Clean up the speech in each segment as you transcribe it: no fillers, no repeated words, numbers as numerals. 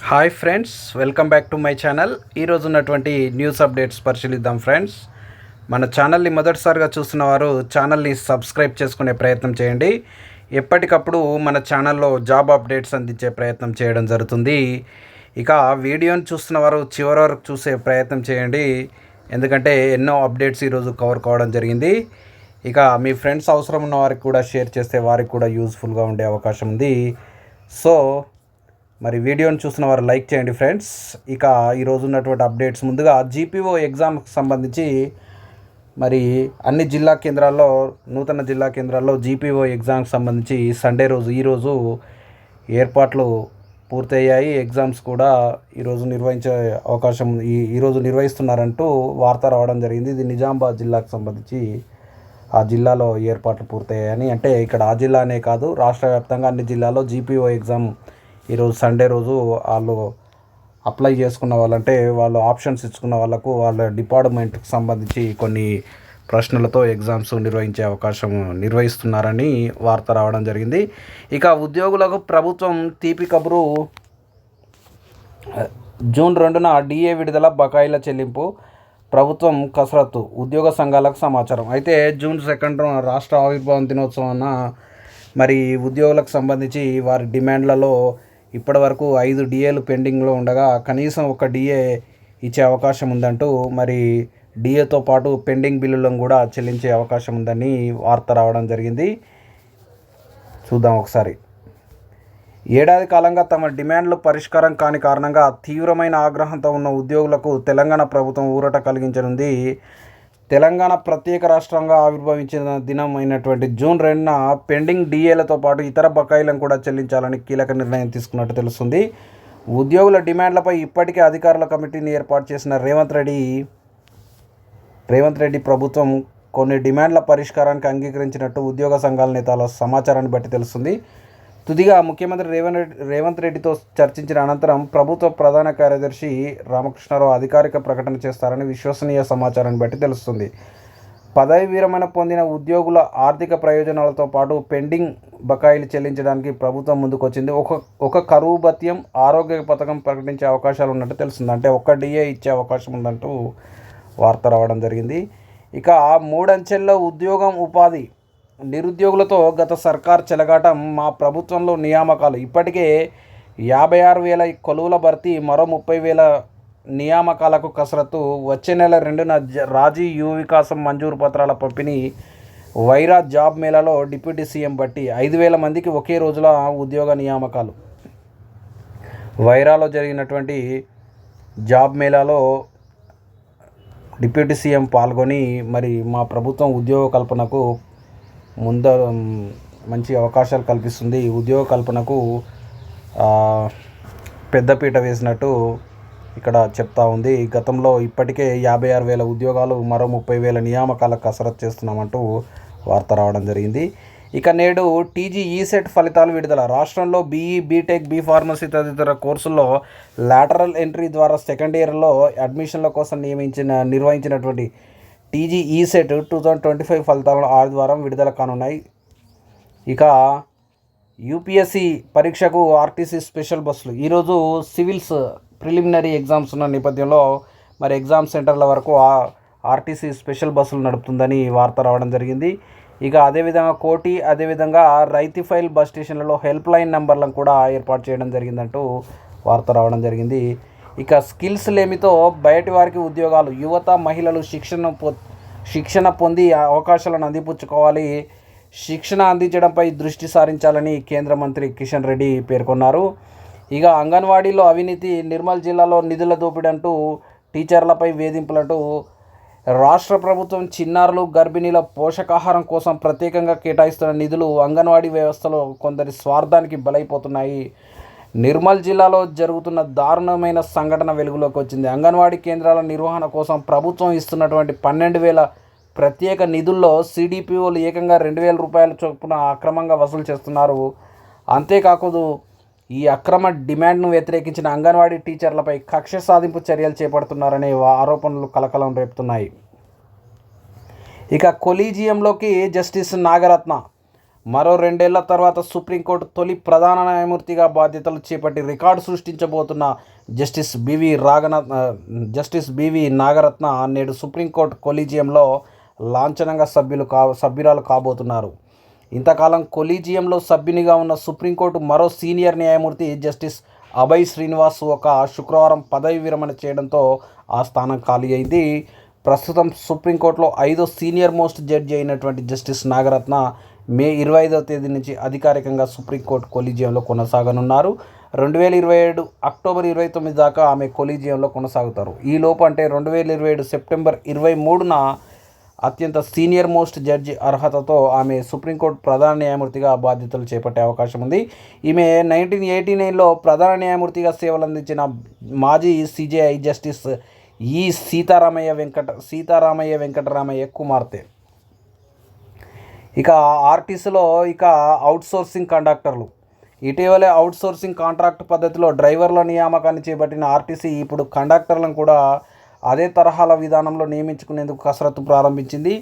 Hi friends, welcome back to my channel. ఈరోజు ఉన్నటువంటి news updates పరిశీలిద్దాం ఫ్రెండ్స్. మన ఛానల్ని మొదటిసారిగా చూస్తున్న వారు ఛానల్ని సబ్స్క్రైబ్ చేసుకునే ప్రయత్నం చేయండి. ఎప్పటికప్పుడు మన ఛానల్లో జాబ్ అప్డేట్స్ అందించే ప్రయత్నం చేయడం జరుగుతుంది. ఇక వీడియోని చూస్తున్న వారు చివరి వరకు చూసే ప్రయత్నం చేయండి, ఎందుకంటే ఎన్నో అప్డేట్స్ ఈరోజు కవర్ కావడం జరిగింది. ఇక మీ ఫ్రెండ్స్ అవసరం ఉన్న వారికి కూడా షేర్ చేస్తే వారికి కూడా యూజ్ఫుల్గా ఉండే అవకాశం ఉంది. సో మరి వీడియోని చూస్తున్న వారు లైక్ చేయండి ఫ్రెండ్స్. ఇక ఈరోజు ఉన్నటువంటి అప్డేట్స్, ముందుగా జీపీఓ ఎగ్జామ్కి సంబంధించి మరి అన్ని జిల్లా కేంద్రాల్లో, నూతన జిల్లా కేంద్రాల్లో జీపీఓ ఎగ్జామ్కి సంబంధించి సండే రోజు ఈరోజు ఏర్పాట్లు పూర్తయ్యాయి. ఎగ్జామ్స్ కూడా ఈరోజు నిర్వహించే అవకాశం ఈరోజు నిర్వహిస్తున్నారంటూ వార్త రావడం జరిగింది. ఇది నిజామాబాద్ జిల్లాకు సంబంధించి ఆ జిల్లాలో ఏర్పాట్లు పూర్తయ్యాయని. అంటే ఇక్కడ ఆ జిల్లానే కాదు, రాష్ట్ర వ్యాప్తంగా అన్ని జిల్లాల్లో జీపీఓ ఎగ్జామ్ ఈరోజు సండే రోజు వాళ్ళు అప్లై చేసుకున్న వాళ్ళంటే వాళ్ళు ఆప్షన్స్ ఇచ్చుకున్న వాళ్ళకు వాళ్ళ డిపార్ట్మెంట్కి సంబంధించి కొన్ని ప్రశ్నలతో ఎగ్జామ్స్ నిర్వహిస్తున్నారని వార్త రావడం జరిగింది. ఇక ఉద్యోగులకు ప్రభుత్వం తీపి కబురు. జూన్ 2న డిఏ విడుదల, బకాయిల చెల్లింపు, ప్రభుత్వం కసరత్తు, ఉద్యోగ సంఘాలకు సమాచారం. అయితే జూన్ 2 రాష్ట్ర ఆవిర్భావం దినోత్సవాన మరి ఉద్యోగులకు సంబంధించి వారి డిమాండ్లలో ఇప్పటి వరకు 5 డిఏలు పెండింగ్లో ఉండగా కనీసం ఒక డిఏ ఇచ్చే అవకాశం ఉందంటూ, మరి డిఏతో పాటు పెండింగ్ బిల్లులను కూడా చెల్లించే అవకాశం ఉందని వార్త రావడం జరిగింది. చూద్దాం ఒకసారి. ఏడాది కాలంగా తమ డిమాండ్లు పరిష్కారం కాని కారణంగా తీవ్రమైన ఆగ్రహంతో ఉన్న ఉద్యోగులకు తెలంగాణ ప్రభుత్వం ఊరట కలిగించనుంది. తెలంగాణ ప్రత్యేక రాష్ట్రంగా ఆవిర్భవించిన దినం అయినటువంటి జూన్ 2న పెండింగ్ డిఏలతో పాటు ఇతర బకాయిలను కూడా చెల్లించాలని కీలక నిర్ణయం తీసుకున్నట్టు తెలుస్తుంది. ఉద్యోగుల డిమాండ్లపై ఇప్పటికే అధికారుల కమిటీని ఏర్పాటు చేసిన రేవంత్ రెడ్డి ప్రభుత్వం కొన్ని డిమాండ్ల పరిష్కారానికి అంగీకరించినట్టు ఉద్యోగ సంఘాల నేతల సమాచారాన్ని బట్టి తెలుస్తుంది. తుదిగా ముఖ్యమంత్రి రేవంత్ రెడ్డితో చర్చించిన అనంతరం ప్రభుత్వ ప్రధాన కార్యదర్శి రామకృష్ణారావు అధికారిక ప్రకటన చేస్తారని విశ్వసనీయ సమాచారాన్ని బట్టి తెలుస్తుంది. పదవి విరమణ పొందిన ఉద్యోగుల ఆర్థిక ప్రయోజనాలతో పాటు పెండింగ్ బకాయిలు చెల్లించడానికి ప్రభుత్వం ముందుకొచ్చింది. ఒక కరువు భత్యం, ఆరోగ్య పథకం ప్రకటించే అవకాశాలు ఉన్నట్టు తెలుస్తుంది. అంటే ఒక్క డిఏ ఇచ్చే అవకాశం ఉందంటూ వార్త రావడం జరిగింది. ఇక 3 అంచెల్లో ఉద్యోగం, ఉపాధి, నిరుద్యోగులతో గత సర్కార్ చెలగాటం, మా ప్రభుత్వంలో నియామకాలు, ఇప్పటికే 56,000 కొలువుల భర్తీ, మరో 30,000 నియామకాలకు కసరత్తు, వచ్చే నెల 2న రాజీ యువ వికాసం మంజూరు పత్రాల పంపిణీ, వైరా జాబ్ మేళాలో డిప్యూటీ సీఎం బట్టి 5,000 మందికి ఒకే రోజుల ఉద్యోగ నియామకాలు. వైరాలో జరిగినటువంటి జాబ్ మేళాలో డిప్యూటీ సీఎం పాల్గొని మరి మా ప్రభుత్వం ఉద్యోగ కల్పనకు మంచి అవకాశాలు కల్పిస్తుంది, ఉద్యోగ కల్పనకు పెద్దపీట వేసినట్టు ఇక్కడ చెప్తా ఉంది. గతంలో ఇప్పటికే 56,000 ఉద్యోగాలు, మరో 30,000 నియామకాలకు కసరత్తు చేస్తున్నామంటూ వార్త రావడం జరిగింది. ఇక నేడు టీజీ ఈసెట్ ఫలితాలు విడుదల. రాష్ట్రంలో బీఈ, బీటెక్, బీఫార్మసీ తదితర కోర్సుల్లో లాటరల్ ఎంట్రీ ద్వారా సెకండ్ ఇయర్లో అడ్మిషన్ల కోసం నిర్వహించినటువంటి టీజీ ఈసెట్ 2025 ఫలితాలను ఆదివారం విడుదల కానున్నాయి. ఇక యూపీఎస్సీ పరీక్షకు ఆర్టీసీ స్పెషల్ బస్సులు. ఈరోజు సివిల్స్ ప్రిలిమినరీ ఎగ్జామ్స్ ఉన్న నేపథ్యంలో మరి ఎగ్జామ్ సెంటర్ల వరకు ఆర్టీసీ స్పెషల్ బస్సులు నడుపుతుందని వార్త రావడం జరిగింది. ఇక అదేవిధంగా కోటి, అదేవిధంగా రైతిఫైల్ బస్ స్టేషన్లలో హెల్ప్ లైన్ నెంబర్లను కూడా ఏర్పాటు చేయడం జరిగిందంటూ వార్త రావడం జరిగింది. ఇక స్కిల్స్ లేమితో బయటి వారికి ఉద్యోగాలు, యువత, మహిళలు శిక్షణ పొంది అవకాశాలను అందిపుచ్చుకోవాలి, శిక్షణ అందించడంపై దృష్టి సారించాలని కేంద్ర మంత్రి కిషన్ రెడ్డి పేర్కొన్నారు. ఇక అంగన్వాడీలో అవినీతి, నిర్మల్ జిల్లాలో నిధుల దోపిడంటూ, టీచర్లపై వేధింపులంటూ, రాష్ట్ర ప్రభుత్వం చిన్నారులు, గర్భిణీల పోషకాహారం కోసం ప్రత్యేకంగా కేటాయిస్తున్న నిధులు అంగన్వాడీ వ్యవస్థలో కొందరి స్వార్థానికి బలైపోతున్నాయి. నిర్మల్ జిల్లాలో జరుగుతున్న దారుణమైన సంఘటన వెలుగులోకి వచ్చింది. అంగన్వాడీ కేంద్రాల నిర్వహణ కోసం ప్రభుత్వం ఇస్తున్నటువంటి 12,000 ప్రత్యేక నిధుల్లో సిడిపిఓలు ఏకంగా 2,000 రూపాయల చొప్పున అక్రమంగా వసూలు చేస్తున్నారు. అంతేకాకుండా ఈ అక్రమ డిమాండ్ను వ్యతిరేకించిన అంగన్వాడీ టీచర్లపై కక్ష సాధింపు చర్యలు చేపడుతున్నారనే ఆరోపణలు కలకలం రేపుతున్నాయి. ఇక కొలీజియంలోకి జస్టిస్ నాగరత్న మరో 2 ఏళ్ల తర్వాత సుప్రీంకోర్టు తొలి ప్రధాన న్యాయమూర్తిగా బాధ్యతలు చేపట్టి రికార్డు సృష్టించబోతున్న జస్టిస్ బివి నాగరత్న నేడు సుప్రీంకోర్టు కొలీజియంలో లాంఛనంగా సభ్యురాలు కాబోతున్నారు. ఇంతకాలం కొలీజియంలో సభ్యునిగా ఉన్న సుప్రీంకోర్టు మరో సీనియర్ న్యాయమూర్తి జస్టిస్ అభయ్ శ్రీనివాస్ శుక్రవారం పదవి విరమణ చేయడంతో ఆ స్థానం ఖాళీ అయింది. ప్రస్తుతం సుప్రీంకోర్టులో 5వ సీనియర్ మోస్ట్ జడ్జి అయినటువంటి జస్టిస్ నాగరత్న మే 25వ తేదీ నుంచి అధికారికంగా సుప్రీంకోర్టు కొలీజియంలో కొనసాగనున్నారు. 2027 అక్టోబర్ 29 దాకా ఆమె కొలీజియంలో కొనసాగుతారు. ఈలోపు అంటే 2027 సెప్టెంబర్ 23న అత్యంత సీనియర్ మోస్ట్ జడ్జి అర్హతతో ఆమె సుప్రీంకోర్టు ప్రధాన న్యాయమూర్తిగా బాధ్యతలు చేపట్టే అవకాశం ఉంది. ఈమె 1989లో ప్రధాన న్యాయమూర్తిగా సేవలందించిన మాజీ సిజేఐ జస్టిస్ ఈ సీతారామయ్య వెంకటరామయ్య కుమార్తె. ఇక ఆర్టీసీలో అవుట్సోర్సింగ్ కండక్టర్లు. ఇటీవలే అవుట్సోర్సింగ్ కాంట్రాక్ట్ పద్ధతిలో డ్రైవర్ల నియామకాన్ని చేపట్టిన ఆర్టీసీ ఇప్పుడు కండక్టర్లను కూడా అదే తరహాల విధానంలో నియమించుకునేందుకు కసరత్తు ప్రారంభించింది.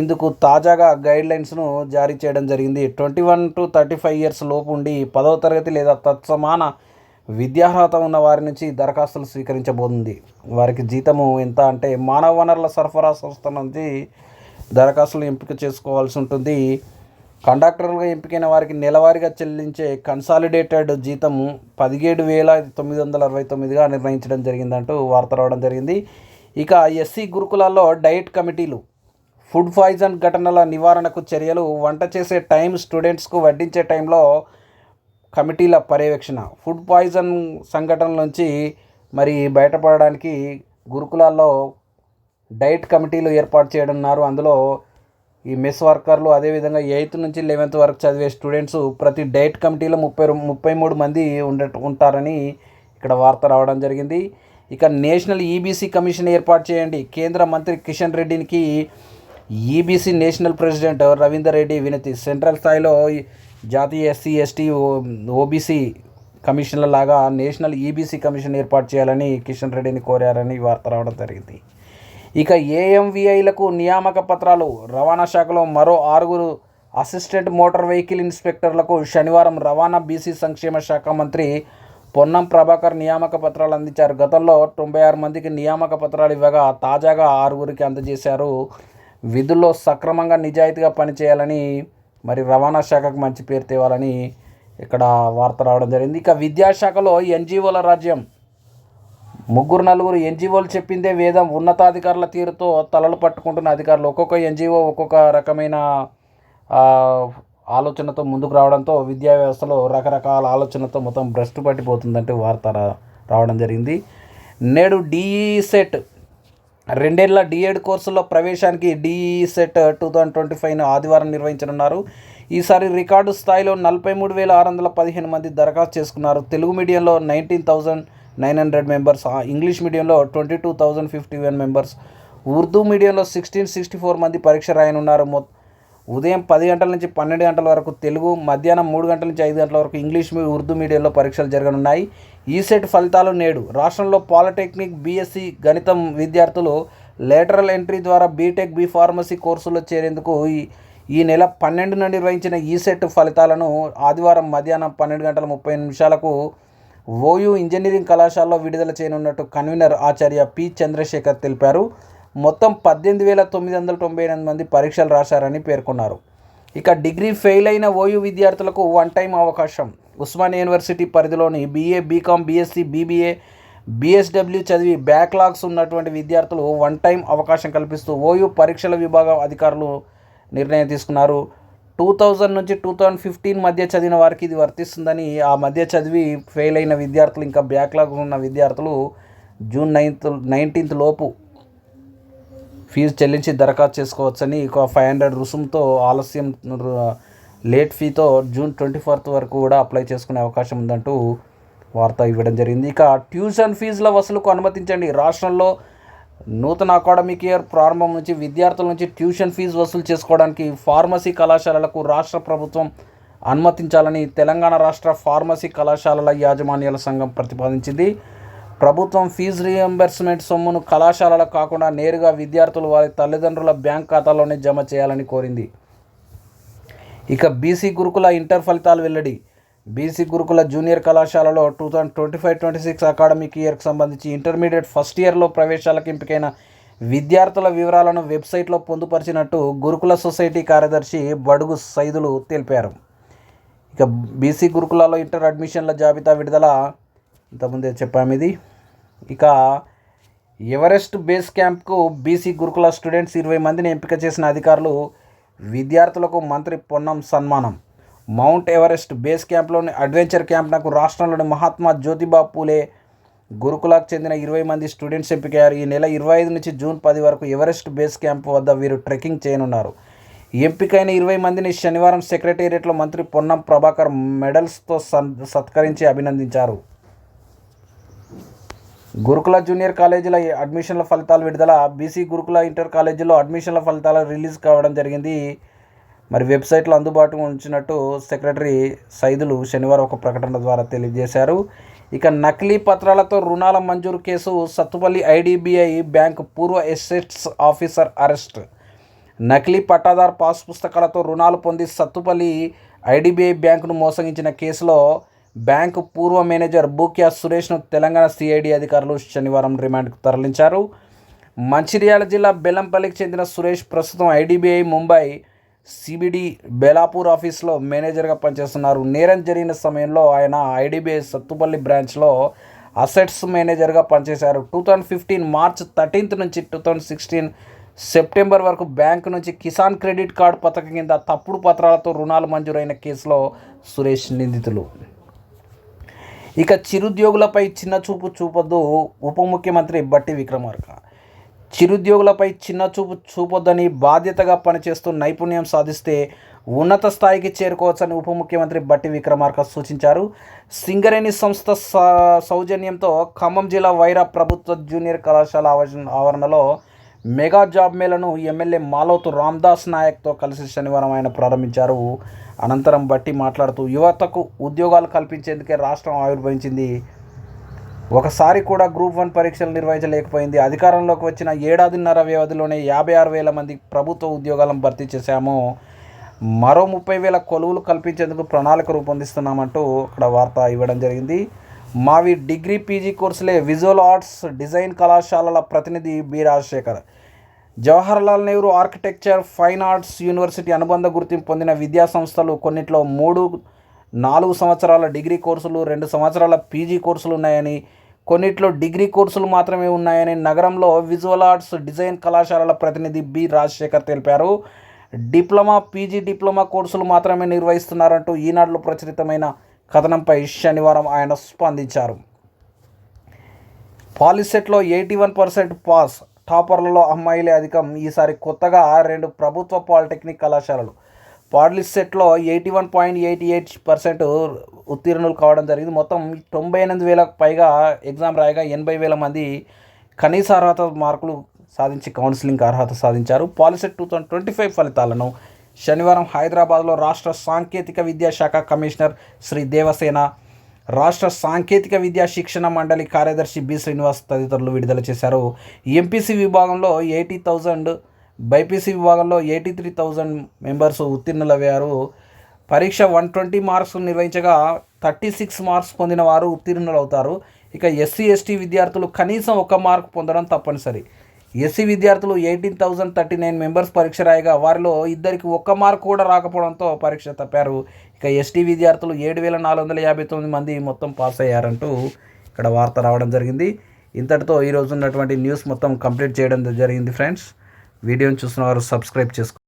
ఇందుకు తాజాగా గైడ్లైన్స్ను జారీ చేయడం జరిగింది. 21 to 35 ఇయర్స్ లోపు ఉండి 10వ తరగతి లేదా తత్సమాన విద్యార్హత ఉన్న వారి నుంచి దరఖాస్తులు స్వీకరించబోతుంది. వారికి జీతము ఎంత అంటే మానవ వనరుల సరఫరా సంస్థ నుంచి దరఖాస్తులు ఎంపిక చేసుకోవాల్సి ఉంటుంది. కండక్టర్లుగా ఎంపికైన వారికి నెలవారీగా చెల్లించే కన్సాలిడేటెడ్ జీతం 17,969గా నిర్ణయించడం జరిగిందంటూ వార్త రావడం జరిగింది. ఇక ఎస్సీ గురుకులాల్లో డైట్ కమిటీలు, ఫుడ్ పాయిజన్ ఘటనల నివారణకు చర్యలు, వంట చేసే టైం, స్టూడెంట్స్కు వడ్డించే టైంలో కమిటీల పర్యవేక్షణ. ఫుడ్ పాయిజన్ సంఘటనల నుంచి బయటపడడానికి గురుకులాల్లో డైట్ కమిటీలు ఏర్పాటు చేయనున్నారు. అందులో ఈ మెస్ వర్కర్లు, అదేవిధంగా 8th నుంచి 11th వరకు చదివే స్టూడెంట్స్ ప్రతి డైట్ కమిటీలో 33 మంది ఉంటారని ఇక్కడ వార్త రావడం జరిగింది. ఇక నేషనల్ ఈబీసీ కమిషన్ ఏర్పాటు చేయండి. కేంద్ర మంత్రి కిషన్ రెడ్డికి EBC national president Ravinder Reddy వినతి. సెంట్రల్ స్థాయిలో జాతీయ ఎస్సీ ఎస్టీ ఓబీసీ కమిషన్ల లాగా నేషనల్ ఈబీసీ కమిషన్ ఏర్పాటు చేయాలని కిషన్ రెడ్డిని కోరారని వార్త రావడం జరిగింది. ఇక ఏఎంవీఐలకు నియామక పత్రాలు. రవాణా శాఖలో మరో 6 అసిస్టెంట్ మోటార్ వెహికల్ ఇన్స్పెక్టర్లకు శనివారం రవాణా బీసీ సంక్షేమ శాఖ మంత్రి పొన్నం ప్రభాకర్ నియామక పత్రాలు అందించారు. గతంలో 96 మందికి నియామక పత్రాలు ఇవ్వగా తాజాగా 6కి అందజేశారు. విధుల్లో సక్రమంగా నిజాయితీగా పనిచేయాలని రవాణా శాఖకు మంచి పేరు తేవాలని ఇక్కడ వార్త రావడం జరిగింది. ఇక విద్యాశాఖలో ఎన్జీఓల రాజ్యం. 3-4 ఎన్జీఓలు చెప్పిందే వేదం. ఉన్నతాధికారుల తీరుతో తలలు పట్టుకుంటున్న అధికారులు. ఒక్కొక్క ఎన్జీఓ ఒక్కొక్క రకమైన ఆలోచనతో ముందుకు రావడంతో విద్యా వ్యవస్థలో రకరకాల ఆలోచనతో మొత్తం భ్రష్టు పట్టిపోతుందంటూ వార్త రావడం జరిగింది. నేడు డిఈ సెట్ 2 ఏళ్ల డిఎడ్ కోర్సుల్లో ప్రవేశానికి డిఈ సెట్ 2025ను ఆదివారం నిర్వహించనున్నారు. ఈసారి రికార్డు స్థాయిలో 43,615 మంది దరఖాస్తు చేసుకున్నారు. తెలుగు మీడియంలో 19,900 మెంబర్స్, ఇంగ్లీష్ మీడియంలో 22,051 మెంబర్స్, ఉర్దూ మీడియంలో 1,664 మంది పరీక్ష రాయనున్నారు. ఉదయం 10 గంటల నుంచి 12 గంటల వరకు తెలుగు, మధ్యాహ్నం 3 గంటల నుంచి 5 గంటల వరకు ఇంగ్లీష్ ఉర్దూ మీడియంలో పరీక్షలు జరగనున్నాయి. ఈసెట్ ఫలితాలు నేడు. రాష్ట్రంలో పాలిటెక్నిక్, బీఎస్సీ గణితం విద్యార్థులు లేటరల్ ఎంట్రీ ద్వారా బీటెక్, బీ ఫార్మసీ కోర్సులో చేరేందుకు ఈ నెల 12న నిర్వహించిన ఈసెట్ ఫలితాలను ఆదివారం మధ్యాహ్నం 12:30 ఓయూ ఇంజనీరింగ్ కళాశాలలో విడుదల చేయనున్నట్టు కన్వీనర్ ఆచార్య పి చంద్రశేఖర్ తెలిపారు. మొత్తం 18,998 మంది పరీక్షలు రాశారని పేర్కొన్నారు. ఇక డిగ్రీ ఫెయిల్ అయిన ఓయూ విద్యార్థులకు 1 టైం అవకాశం. ఉస్మానియా యూనివర్సిటీ పరిధిలోని BA, BCom, BSc, BBA, BSW చదివి బ్యాక్లాగ్స్ ఉన్నటువంటి విద్యార్థులు 1 టైం అవకాశం కల్పిస్తూ ఓయూ పరీక్షల విభాగం అధికారులు నిర్ణయం తీసుకున్నారు. 2000 నుంచి 2015 మధ్య చదివిన వారికి ఇది వర్తిస్తుందని, ఆ మధ్య చదివి ఫెయిల్ అయిన విద్యార్థులు, ఇంకా బ్యాక్లాగ్ ఉన్న విద్యార్థులు జూన్ 19 లోపు ఫీజు చెల్లించి దరఖాస్తు చేసుకోవచ్చని, 500 రుసుముతో ఆలస్యం లేట్ ఫీతో జూన్ 24 వరకు కూడా అప్లై చేసుకునే అవకాశం ఉందంటూ వార్త ఇవ్వడం జరిగింది. ఇక ట్యూషన్ ఫీజుల వసూలుకు అనుమతించండి. రాష్ట్రంలో నూతన అకాడమిక్ ఇయర్ ప్రారంభం నుంచి విద్యార్థుల నుంచి ట్యూషన్ ఫీజు వసూలు చేసుకోవడానికి ఫార్మసీ కళాశాలలకు రాష్ట్ర ప్రభుత్వం అనుమతించాలని తెలంగాణ రాష్ట్ర ఫార్మసీ కళాశాలల యాజమాన్యాల సంఘం ప్రతిపాదించింది. ప్రభుత్వం ఫీజు రీఎంబర్స్మెంట్ సొమ్మును కళాశాలలకు కాకుండా నేరుగా విద్యార్థులు వారి తల్లిదండ్రుల బ్యాంక్ ఖాతాలోనే జమ చేయాలని కోరింది. ఇక బీసీ గురుకుల ఇంటర్ ఫలితాలు వెల్లడి. బీసీ గురుకుల జూనియర్ కళాశాలలో 2025-26 అకాడమిక్ ఇయర్కి సంబంధించి ఇంటర్మీడియట్ ఫస్ట్ ఇయర్లో ప్రవేశాలకు ఎంపికైన విద్యార్థుల వివరాలను వెబ్సైట్లో పొందుపరిచినట్టు గురుకుల సొసైటీ కార్యదర్శి బడుగు సైదులు తెలిపారు. ఇక బీసీ గురుకులాల్లో ఇంటర్ అడ్మిషన్ల జాబితా విడుదల ఇంతకుముందే చెప్పాము ఇది. ఇక ఎవరెస్ట్ బేస్ క్యాంప్కు బీసీ గురుకుల స్టూడెంట్స్ 20 మందిని ఎంపిక చేసిన అధికారులు. విద్యార్థులకు మంత్రి పొన్నం సన్మానం. మౌంట్ ఎవరెస్ట్ బేస్ క్యాంప్లోని అడ్వెంచర్ క్యాంప్నకు రాష్ట్రంలోని మహాత్మా జ్యోతిబా పూలే గురుకులకు చెందిన 20 మంది స్టూడెంట్స్ ఎంపికయ్యారు. ఈ నెల 25 నుంచి జూన్ 10 వరకు ఎవరెస్ట్ బేస్ క్యాంప్ వద్ద వీరు ట్రెక్కింగ్ చేయనున్నారు. ఎంపికైన 20 మందిని శనివారం సెక్రటేరియట్లో మంత్రి పొన్నం ప్రభాకర్ మెడల్స్తో సత్కరించి అభినందించారు. గురుకుల జూనియర్ కాలేజీల అడ్మిషన్ల ఫలితాలు విడుదల. బీసీ గురుకుల ఇంటర్ కాలేజీలో అడ్మిషన్ల ఫలితాలు రిలీజ్ కావడం జరిగింది. మరి వెబ్సైట్లో అందుబాటులో ఉంచినట్టు సెక్రటరీ సైదులు శనివారం ఒక ప్రకటన ద్వారా తెలియజేశారు. ఇక నకిలీ పత్రాలతో రుణాల మంజూరు కేసు. సత్తుపల్లి ఐడిబిఐ బ్యాంకు పూర్వ ఎసెట్స్ ఆఫీసర్ అరెస్ట్. నకిలీ పట్టాదారు పాస్ పుస్తకాలతో రుణాలు పొంది సత్తుపల్లి ఐడిబిఐ బ్యాంకును మోసగించిన కేసులో బ్యాంకు పూర్వ మేనేజర్ బూక్యా సురేష్ను తెలంగాణ సిఐడి అధికారులు శనివారం రిమాండ్కు తరలించారు. మంచిర్యాల జిల్లా బెల్లంపల్లికి చెందిన సురేష్ ప్రస్తుతం ఐడిబిఐ ముంబై సిబిడి బేలాపూర్ ఆఫీస్లో మేనేజర్గా పనిచేస్తున్నారు. నేరం జరిగిన సమయంలో ఆయన ఐడిబిఐ సత్తుపల్లి బ్రాంచ్లో అసెట్స్ మేనేజర్గా పనిచేశారు. 2015 మార్చ్ 13 నుంచి 2016 సెప్టెంబర్ వరకు బ్యాంకు నుంచి కిసాన్ క్రెడిట్ కార్డు పథకం కింద తప్పుడు పత్రాలతో రుణాలు మంజూరైన కేసులో సురేష్ నిందితులు. ఇక చిరుద్యోగులపై చిన్నచూపు చూపొద్దు. ఉప ముఖ్యమంత్రి బట్టి విక్రమార్క. చిరుద్యోగులపై చిన్నచూపు చూపొద్దని, బాధ్యతగా పనిచేస్తూ నైపుణ్యం సాధిస్తే ఉన్నత స్థాయికి చేరుకోవచ్చని ఉప ముఖ్యమంత్రి బట్టి విక్రమార్క సూచించారు. సింగరేణి సంస్థ సౌజన్యంతో ఖమ్మం జిల్లా వైరా ప్రభుత్వ జూనియర్ కళాశాల ఆవరణలో మెగా జాబ్ మేళను ఎమ్మెల్యే మాలోతు రామ్దాస్ నాయక్తో కలిసి శనివారం ఆయన ప్రారంభించారు. అనంతరం బట్టి మాట్లాడుతూ, యువతకు ఉద్యోగాలు కల్పించేందుకే రాష్ట్రం ఆవిర్భవించింది. ఒకసారి కూడా గ్రూప్ 1 పరీక్షలు నిర్వహించలేకపోయింది. అధికారంలోకి వచ్చిన ఏడాదిన్నర వ్యవధిలోనే 56,000 మంది ప్రభుత్వ ఉద్యోగాలను భర్తీ చేశాము. మరో 30,000 కొలువులు కల్పించేందుకు ప్రణాళిక రూపొందిస్తున్నామంటూ అక్కడ వార్త ఇవ్వడం జరిగింది. మావి డిగ్రీ పీజీ కోర్సులే. విజువల్ ఆర్ట్స్ డిజైన్ కళాశాలల ప్రతినిధి B Rajasekhar. Jawaharlal Nehru architecture fine arts university అనుబంధ గుర్తింపు పొందిన విద్యా సంస్థలు కొన్నిట్లో 3-4 సంవత్సరాల డిగ్రీ కోర్సులు, 2 సంవత్సరాల పీజీ కోర్సులు ఉన్నాయని, కొన్నిట్లో డిగ్రీ కోర్సులు మాత్రమే ఉన్నాయని నగరంలో విజువల్ ఆర్ట్స్ డిజైన్ కళాశాలల ప్రతినిధి బి రాజశేఖర్ తెలిపారు. డిప్లొమా, పీజీ డిప్లొమా కోర్సులు మాత్రమే నిర్వహిస్తున్నారంటూ ఈనాడులో ప్రచురితమైన కథనంపై శనివారం ఆయన స్పందించారు. పాలిసెట్లో 81% పాస్. టాపర్లలో అమ్మాయిలే అధికం. ఈసారి కొత్తగా 2 ప్రభుత్వ పాలిటెక్నిక్ కళాశాలలు పాలిసెట్లో 81.88% ఉత్తీర్ణులు కావడం జరిగింది. మొత్తం 98,000 పైగా ఎగ్జామ్ రాయగా 80,000 మంది కనీస అర్హత మార్కులు సాధించి కౌన్సిలింగ్ అర్హత సాధించారు. పాలిసెట్ 2025 ఫలితాలను శనివారం హైదరాబాద్లో రాష్ట్ర సాంకేతిక విద్యాశాఖ కమిషనర్ శ్రీ దేవసేన, రాష్ట్ర సాంకేతిక విద్యా శిక్షణ మండలి కార్యదర్శి బి శ్రీనివాస్ తదితరులు విడుదల చేశారు. ఎంపీసీ విభాగంలో 80,000, బైపీసీ విభాగంలో 83,000 మెంబర్స్ ఉత్తీర్ణులయ్యారు. పరీక్ష 120 మార్క్స్ నిర్వహించగా 36 మార్క్స్ పొందిన వారు ఉత్తీర్ణులవుతారు. ఇక ఎస్సీ ఎస్టీ విద్యార్థులు కనీసం 1 మార్క్ పొందడం తప్పనిసరి. ఎస్సీ విద్యార్థులు 18,039 మెంబర్స్ పరీక్ష రాయగా వారిలో 2కి 1 మార్క్ కూడా రాకపోవడంతో పరీక్ష తప్పారు. ఇక ఎస్టీ విద్యార్థులు 7,459 మంది మొత్తం పాస్ అయ్యారంటూ ఇక్కడ వార్త రావడం జరిగింది. ఇంతటితో ఈరోజు ఉన్నటువంటి న్యూస్ మొత్తం కంప్లీట్ చేయడం జరిగింది. ఫ్రెండ్స్, వీడియోని చూస్తున్న వారు సబ్స్క్రైబ్ చేసుకోండి.